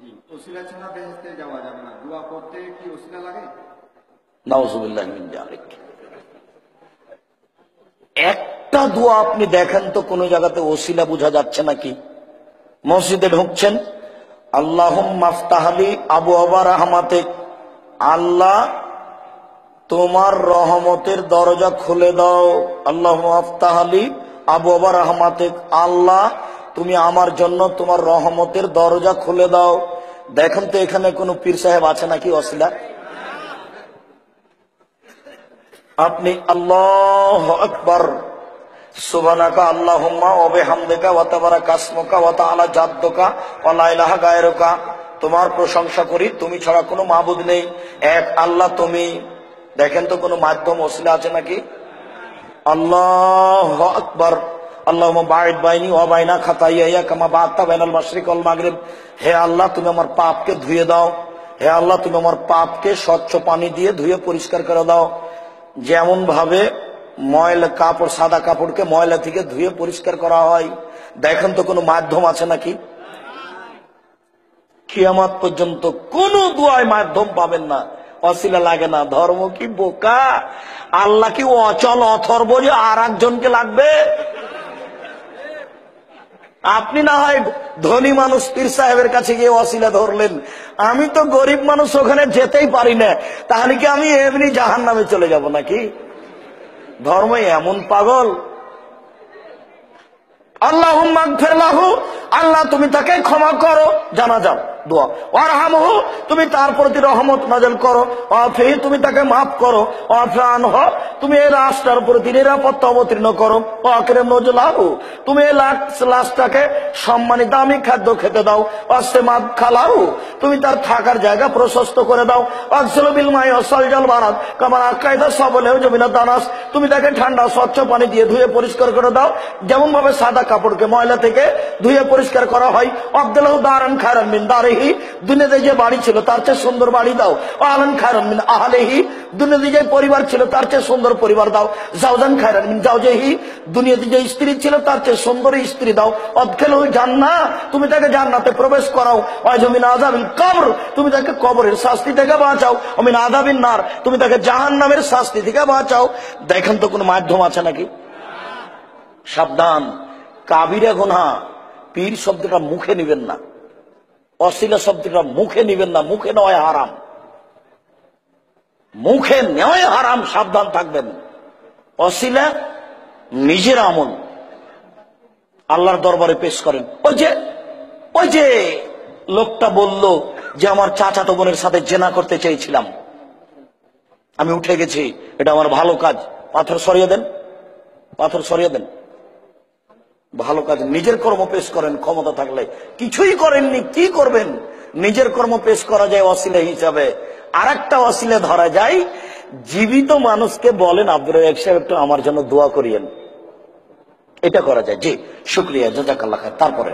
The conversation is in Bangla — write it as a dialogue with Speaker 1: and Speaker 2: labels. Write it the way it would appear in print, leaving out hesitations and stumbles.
Speaker 1: জি, ওসিলা ছাড়া বেহেশতে যাওয়া যাবে না। দোয়া করতে কি ওসিলা লাগে?
Speaker 2: নাউজুবিল্লাহ মিন যালিক। একটা দোয়া আপনি দেখেন তো কোন জায়গাতে ওসিলা বোঝা যাচ্ছে নাকি? মসজিদে ঢুকছেন, আল্লাহুম্মা আফতাহলি আবওয়াবা রাহমাতিক, আল্লাহ তোমার রহমতের দরজা খুলে দাও। আল্লাহুম্মা আফতাহলি আবওয়াবা রাহমাতিক, আল্লাহ তুমি আমার জন্য তোমার রহমতের দরজা খুলে দাও। দেখেন তো এখানে কোন পীর সাহেব আছে নাকি ওসিলা? আপনি আল্লাহু আকবার, সুবহানাকা আল্লাহুম্মা ওয়া বিহামদিকা ওয়া তাবারাকা ইসমুকা ওয়া তাআলা জাদ্দুকা ওয়া লা ইলাহা গায়রুকা, তোমার প্রশংসা করি, তুমি ছাড়া কোনো মাবুদ নেই, এক আল্লাহ তুমি। দেখেন তো কোনো মাধ্যম ওসিলা আছে নাকি? আল্লাহু আকবার, আল্লাহুম্মা বাঈদ বাইনি ওয়া বাইনা খাতায়ায়া কামা বা'আতা বাইনাল মাশরিক ওয়াল মাগরিব, হে আল্লাহ তুমি আমার পাপকে ধুয়ে দাও, হে আল্লাহ তুমি আমার পাপকে স্বচ্ছ পানি দিয়ে ধুয়ে পরিষ্কার করে দাও। যেমন ভাবে ময়লা কাপড়, সাদা কাপড়কে ময়লা থেকে ধুয়ে পরিষ্কার করা হয়। দেখেন তো কোনো মাধ্যম আছে নাকি? কিয়ামত পর্যন্ত কোন দোয়ায় মাধ্যম পাবেন না, ওসিলা লাগে না। ধর্ম কি বোকা? আল্লাহ কি অচল অথর্ব যে আর একজনকে লাগবে? আপনি না হয় ধনী মানুষ পীর সাহেবের কাছে গিয়ে ওসিলা ধরলেন, আমি তো গরিব মানুষ, ওখানে যেতেই পারি না, তাহলে কি আমি এমনি জাহান্নামে চলে যাব নাকি? ধর্ম এমন পাগল। আল্লাহুম্মা গফির লাহু, আল্লাহ তুমি তাকে ক্ষমা করো, জানা যাও দোয়া। ওয়ারহামহু, তুমি তার প্রতি রহমত নাযিল করো। ওয়াফিহি, তুমি তাকে মাফ করো। ওয়াফি আনহু, তুমি এই লাশটার প্রতি নিরাপত্তা অবতীর্ণ করো। ওয়াকরিম নুজুলাহু, তুমি এই লাশটাকে সম্মানী দামি খাদ্য খেতে দাও। ওয়াসমাদ খালাহু, তুমি তার থাকার জায়গা প্রশস্ত করে দাও। ওয়াগসিলু বিল মাই ওয়াসালজাল বারাদ কামা আকাইদা সাবলেহু জমিনা দানাস, তুমি তাকে ঠান্ডা স্বচ্ছ পানি দিয়ে ধুয়ে পরিষ্কার করে দাও, যেমন ভাবে সাদা কাপড়কে ময়লা থেকে ধুয়ে পরিষ্কার করা হয়। আব্দুল্লাহ দারান খায়রান মিন দারিহি, দুনিয়াতে যে বাড়ি ছিল তার চেয়ে সুন্দর বাড়ি দাও। আহলান খায়রান মিন আহলিহি, দুনিয়াতে যে পরিবার ছিল তার চেয়ে সুন্দর পরিবার দাও। জাওজান খায়রান মিন জাওজিহি, দুনিয়াতে যে স্ত্রী ছিল তার চেয়ে সুন্দর স্ত্রী দাও। আদখিলহু জান্নাহ, তুমি তাকে জান্নাতে প্রবেশ করাও। ওয়াজু মিন আযাবিল কবর, তুমি তাকে কবরের শাস্তি থেকে বাঁচাও। ওয়া মিন আযাবিন নার, তুমি তাকে জাহান্নামের শাস্তি থেকে বাঁচাও। দেখেন তো কোনো মাধ্যম আছে নাকি? সাবধান, কাবিরা গুনাহ, পীর শব্দটা মুখে নিবেন না, ওসিলা শব্দটা মুখে নিবেন না, মুখে নেওয়া হারাম, মুখে নেওয়া হারাম, সাবধান থাকবেন। ওসিলা নিজের আমল আল্লাহর দরবারে পেশ করেন। ওই যে লোকটা বলল যে আমার চাচাতো বোনের সাথে জেনা করতে চেয়েছিলাম, আমি উঠে গেছি, এটা আমার ভালো কাজ, পাথর সরিয়ে দেন, পাথর সরিয়ে দেন। ভালো কাজ, নিজের কর্ম পেশ করেন, ক্ষমতা থাকলে। কিছুই করেননি, কি করবেন? নিজের কর্ম পেশ করা যায় ওসিলা হিসাবে। আর একটা ওসিলা ধরা যায়, জীবিত মানুষকে বলেন আব্দুর রাজ্জাক সাহেব একটু আমার জন্য দোয়া করিয়েন, এটা করা যায়। জি শুকরিয়া, জাযাকাল্লাহ খায়ের। তারপরে